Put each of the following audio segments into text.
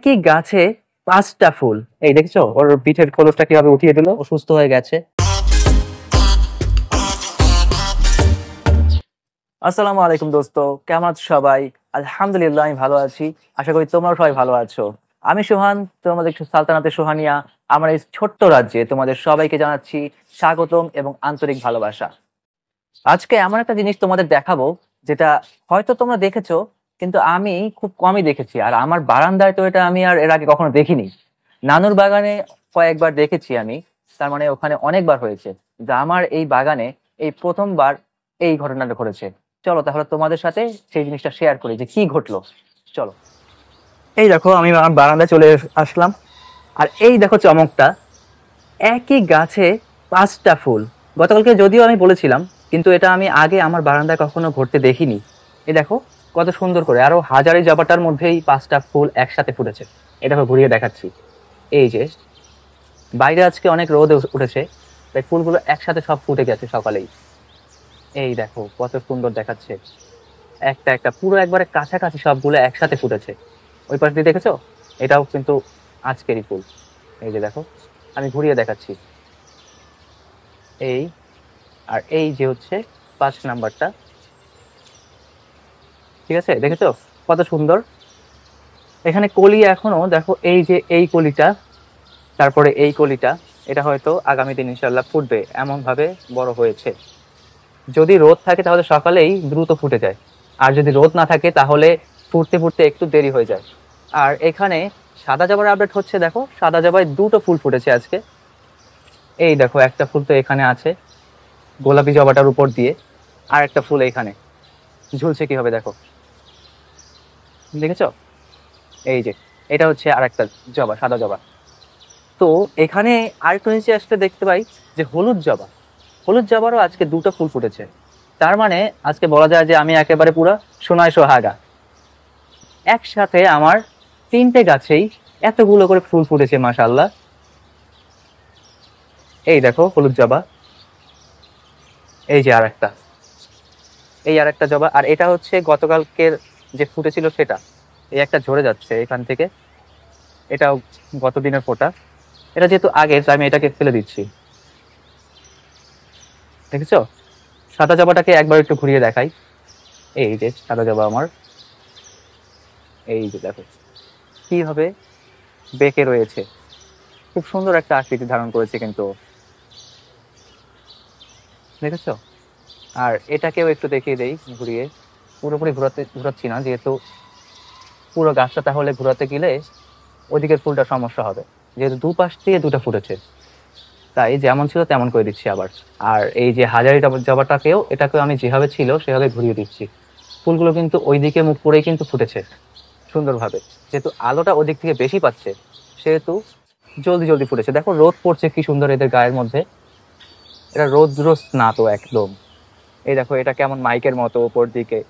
একই গাছে 5টা ফুল। এই দেখছো ওর পিঠের খোলসটা কিভাবে উঠিয়ে দিল, ও সুস্থ হয়ে গেছে। আসসালামু আলাইকুম দোস্ত, কেমন আছো সবাই? আলহামদুলিল্লাহ আমি ভালো আছি। আশা করি তোমরাও সবাই ভালো আছো। আমি সোহান, তোমাদের সালতানাতে সোহানিয়া, আমার এই ছোট্ট রাজ্যে তোমাদের সবাইকে জানাচ্ছি স্বাগতম এবং আন্তরিক ভালোবাসা। আজকে এমন একটা জিনিস তোমাদের দেখাবো যেটা হয়তো তোমরা দেখেছো, কিন্তু আমি খুব কমই দেখেছি। আর আমার বারান্দায় তো এটা আমি আর এর আগে কখনো দেখিনি। নানুর বাগানে কয়েকবার দেখেছি আমি, তার মানে ওখানে অনেকবার হয়েছে। কিন্তু আমার এই বাগানে এই প্রথমবার এই ঘটনাটা ঘটেছে। চলো তাহলে তোমাদের সাথে সেই জিনিসটা শেয়ার করি যে কি ঘটলো। চলো, এই দেখো আমি আমার বারান্দায় চলে আসলাম। আর এই দেখো চমকটা, একই গাছে 5টা ফুল। গতকালকে যদিও আমি বলেছিলাম, কিন্তু এটা আমি আগে আমার বারান্দায় কখনো ঘটতে দেখিনি। এই দেখো কত সুন্দর করে, আরো হাজারি জবাটার মধ্যেই 5টা ফুল একসাথে ফুটেছে। এটা ঘুরিয়ে দেখাচ্ছি। এই যে বাইরে আজকে অনেক রোদ উঠেছে, তাই ফুলগুলো একসাথে সব ফুটে গেছে সকালেই। এই দেখো কত সুন্দর দেখাচ্ছে, একটা একটা পুরো একবারে কাছাকাছি সবগুলো একসাথে ফুটেছে। ওই পাশ দিয়ে দেখেছো, এটাও কিন্তু আজকেরই ফুল। এই যে দেখো, আমি ঘুরিয়ে দেখাচ্ছি। এই আর এই যে হচ্ছে 5 নাম্বারটা, ঠিক আছে? দেখেছো কত সুন্দর। এখানে কলি এখনো দেখো, এই যে এই কলিটা, তারপরে এই কলিটা, এটা হয়তো আগামী দিন ইনশাল্লাহ ফুটবে, এমন ভাবে বড় হয়েছে। যদি রোদ থাকে তাহলে সকালেই দ্রুত ফুটে যায়, আর যদি রোদ না থাকে তাহলে ফুটতে ফুটতে একটু দেরি হয়ে যায়। আর এখানে সাদা জবার আপডেট হচ্ছে, দেখো সাদা জবায় 2টো ফুল ফুটেছে আজকে। এই দেখো একটা ফুল তো এখানে আছে গোলাপি জবাটার উপর দিয়ে, আর একটা ফুল এখানে ঝুলছে কিভাবে দেখো, দেখেছো? এই যে এটা হচ্ছে আর একটা জবা, সাদা জবা। তো এখানে আরেকটু নিচে আসলে দেখতে পাই যে হলুদ জবা, হলুদ জবারও আজকে 2টো ফুল ফুটেছে। তার মানে আজকে বলা যায় যে আমি একেবারে পুরা সোনায় সোহাগা। একসাথে আমার 3টে গাছেই এতগুলো করে ফুল ফুটেছে, মাশাআল্লাহ। এই দেখো হলুদ জবা, এই যে আর একটা, এই আর একটা জবা। আর এটা হচ্ছে গতকালকের যে ফুটেছিল সেটা, এই একটা ঝরে যাচ্ছে এখান থেকে, এটাও গত দিনের ফোটা। এটা যেহেতু আগের, তাই আমি এটাকে ফেলে দিচ্ছি। দেখেছো সাদা জবাটাকে একবার একটু ঘুরিয়ে দেখাই। এই যে সাদা জবা আমার, এই যে দেখো কিভাবে বেঁকে রয়েছে, খুব সুন্দর একটা আকৃতি ধারণ করেছে কিন্তু, দেখেছো? আর এটাকেও একটু দেখিয়ে দেই ঘুরিয়ে। পুরোপুরি ঘুরাচ্ছি না, যেহেতু পুরো গাছটা তাহলে ঘুরাতে গেলে ওদিকের ফুলটা সমস্যা হবে, যেহেতু দুপাশ দিয়ে 2টা ফুটেছে, তাই যেমন ছিল তেমন করে দিচ্ছি আবার। আর এই যে হাজারি জবাটাকেও, এটাকেও আমি যেভাবে ছিল সেভাবে ঘুরিয়ে দিচ্ছি। ফুলগুলো কিন্তু ওই দিকে মুখ করেই কিন্তু ফুটেছে সুন্দরভাবে, যেহেতু আলোটা ওদিক থেকে বেশি পাচ্ছে সেহেতু জলদি জলদি ফুটেছে। দেখো রোদ পড়ছে কি সুন্দর এদের গায়ের মধ্যে, এটা রৌদ্র স্নাত একদম। এই দেখো এটা কেমন মাইকের মতো উপর দিকে,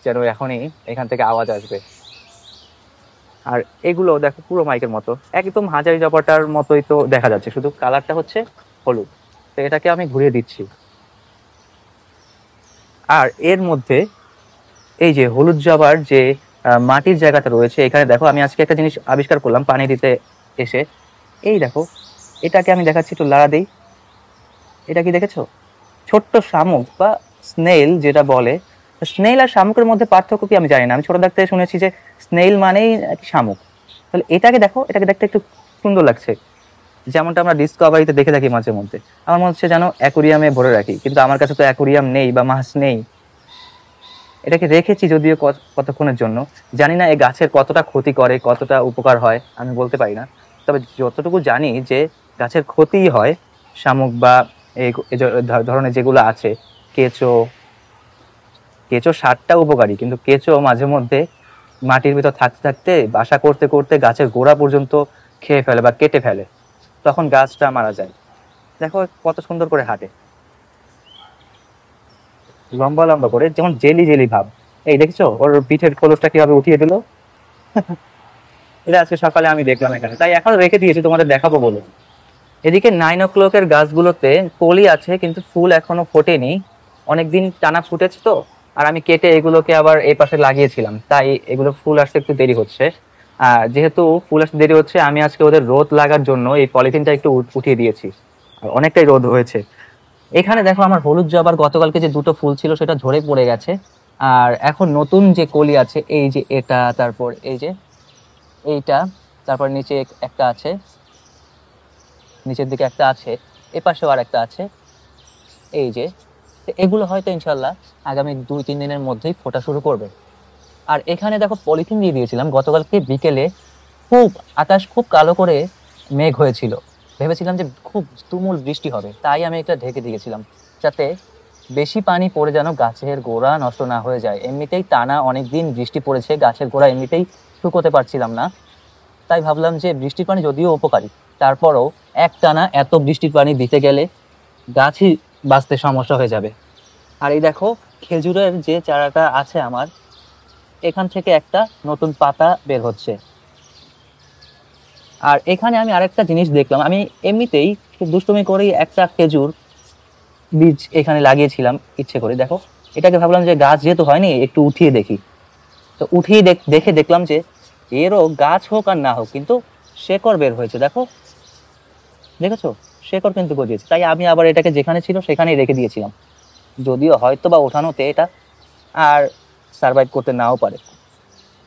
যেন এখনই এখান থেকে আওয়াজ আসবে। আর এগুলো দেখো পুরো মাইকের মতো, একদম হাজারি জবাটার মতোই তো দেখা যাচ্ছে, শুধু কালারটা হচ্ছে হলুদ। তো এটাকে আমি ঘুরিয়ে দিচ্ছি। আর এর মধ্যে এই যে হলুদ জবার যে মাটির জায়গাটা রয়েছে, এখানে দেখো আমি আজকে একটা জিনিস আবিষ্কার করলাম পানি দিতে এসে। এই দেখো এটাকে আমি দেখাচ্ছি, একটু লাড়া দিই। এটা কি দেখেছো? ছোট্ট শামুক বা স্নেইল যেটা বলে। স্নেইল আর শামুকের মধ্যে পার্থক্য কি আমি জানি না, আমি ছোট থাকতে শুনেছি যে স্নেইল মানেই নাকি শামুক। তাহলে এটাকে দেখো, এটাকে দেখতে একটু সুন্দর লাগছে, যেমনটা আমরা ডিসকভারিতে দেখে থাকি মাঝে মধ্যে। আমার মনে হচ্ছে যেন অ্যাকুরিয়ামে ভরে রাখি, কিন্তু আমার কাছে তো অ্যাকুরিয়াম নেই বা মাছ নেই। এটাকে রেখেছি যদিও কতক্ষণের জন্য, জানি না এই গাছের কতটা ক্ষতি করে কতটা উপকার হয় আমি বলতে পারি না। তবে যতটুকু জানি যে গাছের ক্ষতিই হয়, শামুক বা এই ধরনের যেগুলো আছে, কেঁচো। কেঁচো সারটা উপকারী, কিন্তু কেঁচো মাঝে মধ্যে মাটির ভিতর থাকতে থাকতে বাসা করতে করতে গাছের গোড়া পর্যন্ত খেয়ে ফেলে বা কেটে ফেলে, তখন গাছটা মারা যায়। দেখো কত সুন্দর করে হাঁটে, লম্বা লম্বা করে, যেমন জেলি জেলি ভাব। এই দেখছো ওর পিঠের খোলসটা কিভাবে উঠিয়ে দিল। এটা আজকে সকালে আমি দেখলাম এখানে, তাই এখন রেখে দিয়েছি তোমাদের দেখাবো বলে। এদিকে 9 o'clock-এর গাছগুলোতে কলি আছে, কিন্তু ফুল এখনো ফোটেনি। অনেকদিন টানা ফুটেছে তো, আর আমি কেটে এগুলোকে আবার এই পাশে লাগিয়েছিলাম, তাই এগুলো ফুল আসতে একটু দেরি হচ্ছে। আর যেহেতু ফুল আসতে দেরি হচ্ছে, আমি আজকে ওদের রোদ লাগার জন্য এই পলিথিনটা একটু উঠিয়ে দিয়েছি। আর অনেকটাই রোদ হয়েছে। এখানে দেখো আমার হলুদ জবার গতকালকে যে দুটো ফুল ছিল সেটা ঝরে পড়ে গেছে। আর এখন নতুন যে কলি আছে, এই যে এটা, তারপর এই যে এইটা, তারপর নিচে একটা আছে, নিচের দিকে একটা আছে, এ পাশেও আর একটা আছে, এই যে। তো এগুলো হয়তো ইনশাল্লাহ আগামী 2-3 দিনের মধ্যেই ফোটা শুরু করবে। আর এখানে দেখো পলিথিন দিয়ে দিয়েছিলাম গতকালকে বিকেলে। খুব আকাশ খুব কালো করে মেঘ হয়েছিল, ভেবেছিলাম যে খুব তুমুল বৃষ্টি হবে, তাই আমি এটা ঢেকে দিয়েছিলাম, যাতে বেশি পানি পড়ে যেন গাছের গোড়া নষ্ট না হয়ে যায়। এমনিতেই টানা অনেকদিন বৃষ্টি পড়েছে, গাছের গোড়া এমনিতেই শুকোতে পারছিলাম না। তাই ভাবলাম যে বৃষ্টির পানি যদিও উপকারী, তারপরও এক টানা এত বৃষ্টির পানি দিতে গেলে গাছই বাঁচতে সমস্যা হয়ে যাবে। আর এই দেখো খেজুরের যে চারাটা আছে আমার, এখান থেকে একটা নতুন পাতা বের হচ্ছে। আর এখানে আমি আরেকটা জিনিস দেখলাম, আমি এমনিতেই খুব দুষ্টুমি করেই একটা খেজুর বীজ এখানে লাগিয়েছিলাম ইচ্ছে করে। দেখো এটাকে ভাবলাম যে গাছ যেহেতু হয়নি একটু উঠিয়ে দেখি। তো উঠিয়ে দেখে দেখলাম যে এরও গাছ হোক আর না হোক কিন্তু শেকড় বের হয়েছে। দেখো, দেখেছো, শেকড় কিন্তু গজিয়েছে। তাই আমি আবার এটাকে যেখানে ছিল সেখানেই রেখে দিয়েছিলাম, যদিও হয়তো বা ওঠানোতে এটা আর সার্ভাইভ করতে নাও পারে।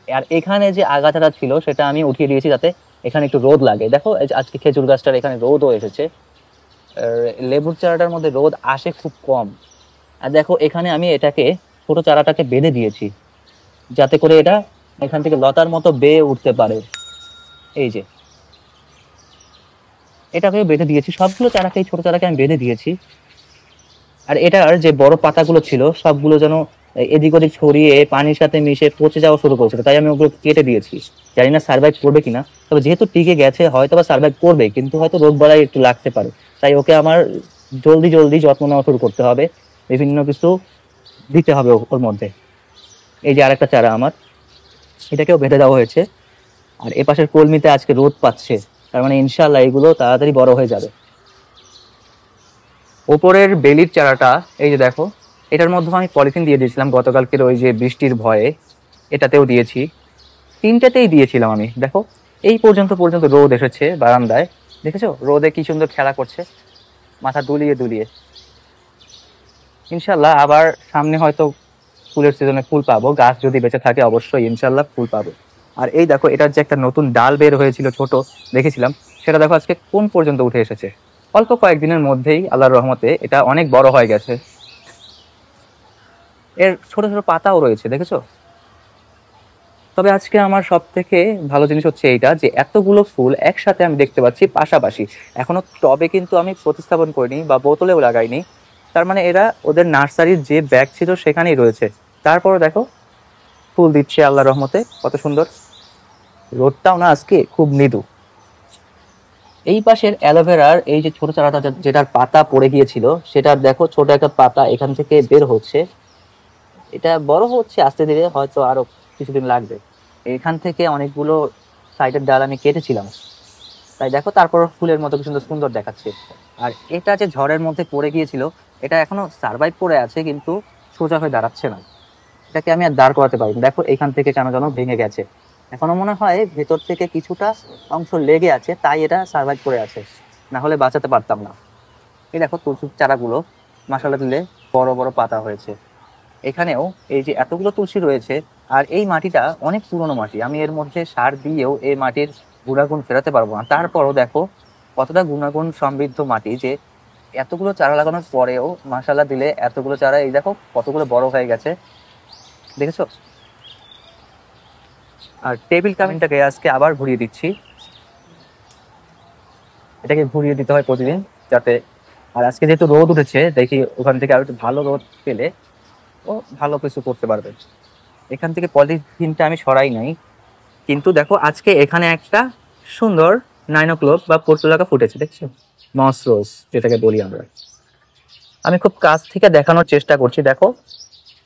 আর এখানে যে আগাছাটা ছিল সেটা আমি উঠিয়ে দিয়েছি যাতে এখানে একটু রোদ লাগে। দেখো এই যে আজকে খেজুর গাছটার এখানে রোদও এসেছে। লেবুর চারাটার মধ্যে রোদ আসে খুব কম। আর দেখো এখানে আমি এটাকে, ছোট চারাটাকে বেঁধে দিয়েছি যাতে করে এটা এখান থেকে লতার মতো বেয়ে উঠতে পারে। এই যে এটাকে বেঁধে দিয়েছি, সবগুলো চারাকে, ছোট চারাকে আমি বেঁধে দিয়েছি। আর এটার যে বড় পাতাগুলো ছিল সবগুলো যেন এদিক ওদিক ছড়িয়ে পানির সাথে মিশে পচে যাওয়া শুরু করেছিল, তাই আমি ওগুলো কেটে দিয়েছি। জানি না সার্ভাইভ করবে কিনা, তবে যেহেতু টিকে গেছে হয়তো বা সার্ভাইভ করবে, কিন্তু হয়তো রোগ বালাই একটু লাগতে পারে। তাই ওকে আমার জলদি জলদি যত্ন নেওয়া শুরু করতে হবে, বিভিন্ন কিছু দিতে হবে ওর মধ্যে। এই যে আরেকটা চারা আমার, এটাকেও বেঁধে দেওয়া হয়েছে। আর এ পাশের কলমিতে আজকে রোদ পাচ্ছে, তার মানে ইনশাল্লাহ এগুলো তাড়াতাড়ি বড় হয়ে যাবে। ওপরের বেলির চারাটা এই যে দেখো, এটার মধ্যে আমি পলিথিন দিয়ে দিয়েছিলাম গতকালকের ওই যে বৃষ্টির ভয়ে, এটাতেও দিয়েছি, তিনটাতেই দিয়েছিলাম আমি। দেখো এই পর্যন্ত পর্যন্ত রোদ এসেছে বারান্দায়, দেখেছো রোদে কি সুন্দর খেলা করছে মাথা দুলিয়ে দুলিয়ে। ইনশাল্লাহ আবার সামনে হয়তো ফুলের সিজনে ফুল পাবো, গাছ যদি বেঁচে থাকে অবশ্যই ইনশাল্লাহ ফুল পাবো। আর এই দেখো এটার যে একটা নতুন ডাল বের হয়েছিল ছোট, দেখেছিলাম, সেটা দেখো আজকে কোন পর্যন্ত উঠে এসেছে। অল্প কয়েকদিনের মধ্যেই আল্লাহর রহমতে এটা অনেক বড় হয়ে গেছে। এর ছোট ছোট পাতাও রয়েছে, দেখেছো। তবে আজকে আমার সব থেকে ভালো জিনিস হচ্ছে এইটা যে এতগুলো ফুল একসাথে আমি দেখতে পাচ্ছি পাশাপাশি। এখনো টবে কিন্তু আমি প্রতিস্থাপন করিনি বা বোতলেও লাগাইনি, তার মানে এরা ওদের নার্সারির যে ব্যাগ ছিল সেখানেই রয়েছে। তারপরও দেখো ফুল দিচ্ছে আল্লাহর রহমতে, কত সুন্দর। রোদটাও না আজকে খুব মৃদু। এই পাশের অ্যালোভেরার এই যে ছোট চারাটা যেটার পাতা পড়ে গিয়েছিল, সেটার দেখো ছোট একটা পাতা এখান থেকে বের হচ্ছে। এটা বড় হচ্ছে আস্তে ধীরে, হয়তো আরো কিছুদিন লাগবে। এখান থেকে অনেকগুলো সাইডের ডাল আমি কেটেছিলাম, তাই দেখো তারপর ফুলের মতো কি সুন্দর সুন্দর দেখাচ্ছে। আর এটা যে ঝড়ের মধ্যে পড়ে গিয়েছিল, এটা এখনো সার্ভাইভ করে আছে কিন্তু সোজা হয়ে দাঁড়াচ্ছে না। এটাকে আমি আর দাঁড় করাতে পারিনি, দেখো এখান থেকে কেন যেন ভেঙে গেছে। এখনো মনে হয় ভেতর থেকে কিছুটা অংশ লেগে আছে, তাই এটা সার্ভাইভ করে আছে, না হলে বাঁচাতে পারতাম না। এই দেখো তুলসীর চারাগুলো মাশাআল্লাহ দিলে বড় বড় পাতা হয়েছে। এখানেও এই যে এতগুলো তুলসী রয়েছে। আর এই মাটিটা অনেক পুরনো মাটি, আমি এর মধ্যে সার দিয়েও এই মাটির গুণাগুণ ফেরাতে পারবো না। তারপরও দেখো কতটা গুণাগুণ সমৃদ্ধ মাটি, যে এতগুলো চারা লাগানোর পরেও মাশাআল্লাহ দিলে এতগুলো চারা এই দেখো কতগুলো বড় হয়ে গেছে, দেখেছো। আর টেবিল কামিনটাকে আজকে আবার ঘুরিয়ে দিচ্ছি, এটাকে ঘুরিয়ে দিতে হয় প্রতিদিন যাতে। আর আজকে যেহেতু রোদ উঠেছে, দেখি ওখান থেকে আরো একটু ভালো রোদ পেলে ও ভালো কিছু করতে পারবে। এখান থেকে পলিথিনটা আমি সরাই নাই, কিন্তু দেখো আজকে এখানে একটা সুন্দর নাইনোক্লোভ বা পর্তুলাকা ফুটেছে, দেখছো, মস রোজ যেটাকে বলি আমরা। আমি খুব কাছ থেকে দেখানোর চেষ্টা করছি, দেখো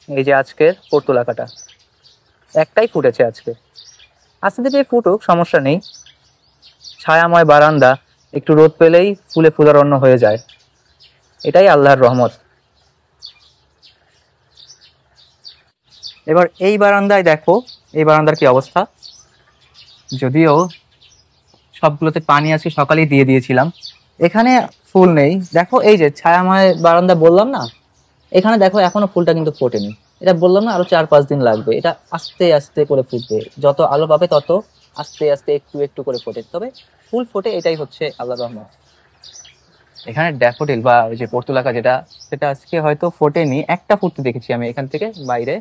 এই যে আজকের পর্তুলাকাটা একটাই ফুটেছে আজকে। আস্তে ধীরে ফুটুক, সমস্যা নেই। ছায়াময় বারান্দা, একটু রোদ পেলেই ফুলে ফুলারণ্য হয়ে যায়, এটাই আল্লাহর রহমত। এবার এই বারান্দায় দেখো, এই বারান্দার কি অবস্থা। যদিও সবগুলোতে পানি আছে, সকালেই দিয়ে দিয়েছিলাম। এখানে ফুল নেই, দেখো এই যে ছায়াময় বারান্দা বললাম না, এখানে দেখো এখনো ফুলটা কিন্তু ফোটেনি। এটা বললাম না আরো 4-5 দিন লাগবে, এটা আস্তে আস্তে করে ফুটবে, যত আলো পাবে তত আস্তে আস্তে একটু একটু করে ফোটে, তবে ফুল ফোটে, এটাই হচ্ছে আল্লাহর রহমত। এখানে ড্যাফোডিল বা ওই যে পর্তুলাকা যেটা, সেটা আজকে হয়তো ফোটেনি, একটা ফুটতে দেখেছি আমি এখান থেকে বাইরে।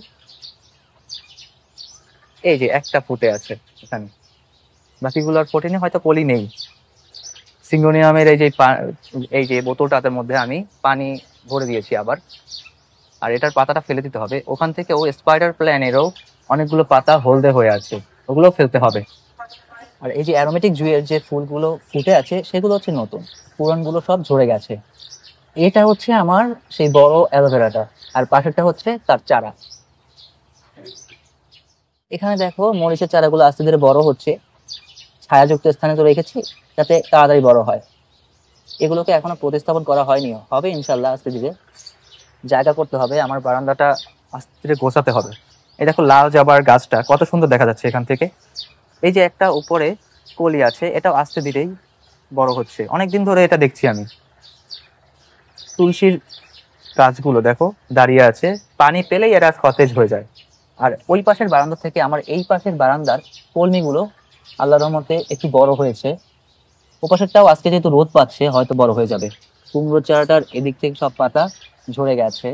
এই যে একটা ফুটে আছে এখানে, বাকিগুলো আর ফোটেনি, হয়তো কলি নেই। সিঙ্গোনিয়ামের এই যে বোতলটার মধ্যে আমি পানি ভরে দিয়েছি আবার। আর এটার পাতাটা ফেলে দিতে হবে, ওখান থেকে ও স্পাইডার প্ল্যানেরও অনেকগুলো পাতা হলদে হয়ে আছে, ওগুলো ফেলতে হবে। আর এই যে অ্যারোমেটিক জুঁইয়ের যে ফুলগুলো ফুটে আছে সেগুলো হচ্ছে নতুন, পুরানগুলো সব ঝরে গেছে। এটা হচ্ছে আমার সেই বড় অ্যালোভেরাটা, আর পাশেরটা হচ্ছে তার চারা। এখানে দেখো মরিচের চারাগুলো আস্তে ধীরে বড় হচ্ছে, ছায়াযুক্ত স্থানে তো রেখেছি যাতে তাড়াতাড়ি বড় হয়। এগুলোকে এখনো প্রতিস্থাপন করা হয়নি, হবে ইনশাল্লাহ আস্তে ধীরে। জায়গা করতে হবে, আমার বারান্দাটা আস্তে ধীরে গোছাতে হবে। এই দেখো লাল জবার গাছটা কত সুন্দর দেখা যাচ্ছে এখান থেকে। এই যে একটা উপরে কলি আছে, এটাও আস্তে ধীরেই বড় হচ্ছে, অনেকদিন ধরে এটা দেখছি আমি। তুলসীর গাছগুলো দেখো দাঁড়িয়ে আছে, পানি পেলেই এরা সতেজ হয়ে যায়। আর ওই পাশের বারান্দা থেকে আমার এই পাশের বারান্দার কলমিগুলো আল্লাহর রহমতে একটু বড় হয়েছে। ও পাশেরটাও আজকে যেহেতু রোদ পাচ্ছে হয়তো বড় হয়ে যাবে। কুমড়োর চারাটার এদিক থেকে সব পাতা ঝরে গেছে,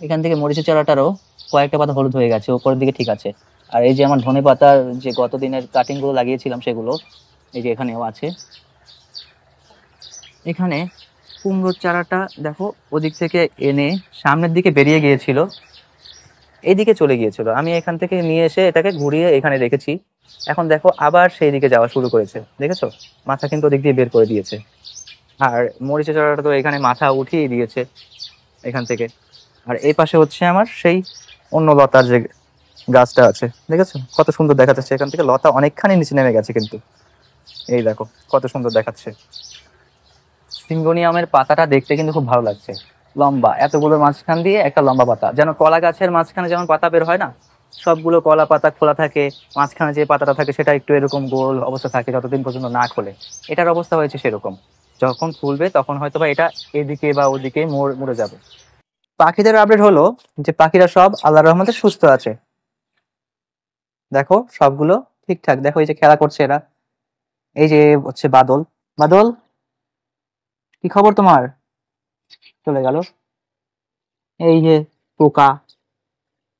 এখান থেকে মরিচের চারাটারও কয়েকটা পাতা হলুদ হয়ে গেছে, উপরের দিকে ঠিক আছে। আর এই যে আমার ধনে পাতার যে গত দিনের কাটিং গুলো লাগিয়েছিলাম সেগুলো এই যে এখানেও আছে। এখানে কুমড়োর চারাটা দেখো ওদিক থেকে এনে সামনের দিকে বেরিয়ে গিয়েছিল, এইদিকে চলে গিয়েছিল, আমি এখান থেকে নিয়ে এসে এটাকে ঘুরিয়ে এখানে রেখেছি। এখন দেখো আবার সেই দিকে যাওয়া শুরু করেছে, দেখেছো? মাথা কিন্তু ওদিক দিয়ে বের করে দিয়েছে। আর মরিচের চারাটা তো এখানে মাথা উঠিয়ে দিয়েছে এখান থেকে। আর এই পাশে হচ্ছে আমার সেই অন্য লতার যে গাছটা আছে, দেখেছো কত সুন্দর দেখা যাচ্ছে এখান থেকে, লতা অনেকখানি নিচে নেমে গেছে কিন্তু। এই দেখো কত সুন্দর দেখাচ্ছে। সিঙ্গোনিয়ামের পাতাটা দেখতে কিন্তু খুব ভালো লাগছে, লম্বা, এতগুলো মাঝখান দিয়ে একটা লম্বা পাতা, যেন কলা গাছের মাঝখানে যেমন পাতা বের হয় না, সবগুলো কলা পাতা খোলা থাকে, মাঝখানে যে পাতাটা থাকে সেটা একটু এরকম গোল অবস্থা থাকে যতদিন পর্যন্ত না খোলে। এটার অবস্থা হয়েছে সেরকম, যখন খুলবে তখন হয়তো বা এটা এদিকে বা ওদিকে মরে যাবে। পাখিদের আপডেট হলো যে পাখিরা সব আল্লাহর রহমতে সুস্থ আছে, দেখো সবগুলো ঠিকঠাক, দেখো এই যে খেলা করছে এরা। এই যে হচ্ছে বাদল, বাদল কি খবর তোমার? চলে গেল। এই যে পোকা,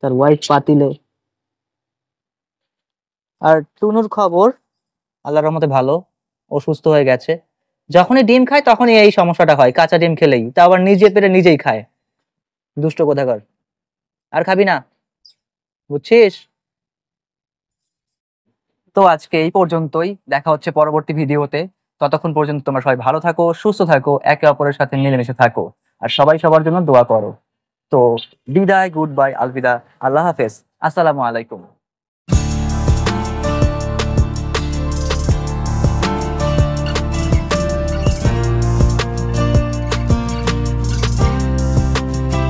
তার ওয়াইফ পাতিলে। আর টুনুর খবর আল্লাহর রহমতে ভালো, ও সুস্থ হয়ে গেছে। যখনই ডিম খায় তখনই এই সমস্যাটা হয়, কাঁচা ডিম খেলেই, তা আবার নিজে পেরে নিজেই খায়, দুষ্ট কোথাকার। আর খাবি না, বুঝছিস? তো আজকে এই পর্যন্তই, দেখা হচ্ছে পরবর্তী ভিডিওতে। ততক্ষণ পর্যন্ত তোমরা সবাই ভালো থাকো, সুস্থ থাকো, একে অপরের সাথে মিলেমিশে থাকো, আর সবাই সবার জন্য দোয়া করো। তো বিদায়, গুড বাই, আলবিদা, আল্লাহ হাফেজ, আসসালামু আলাইকুম।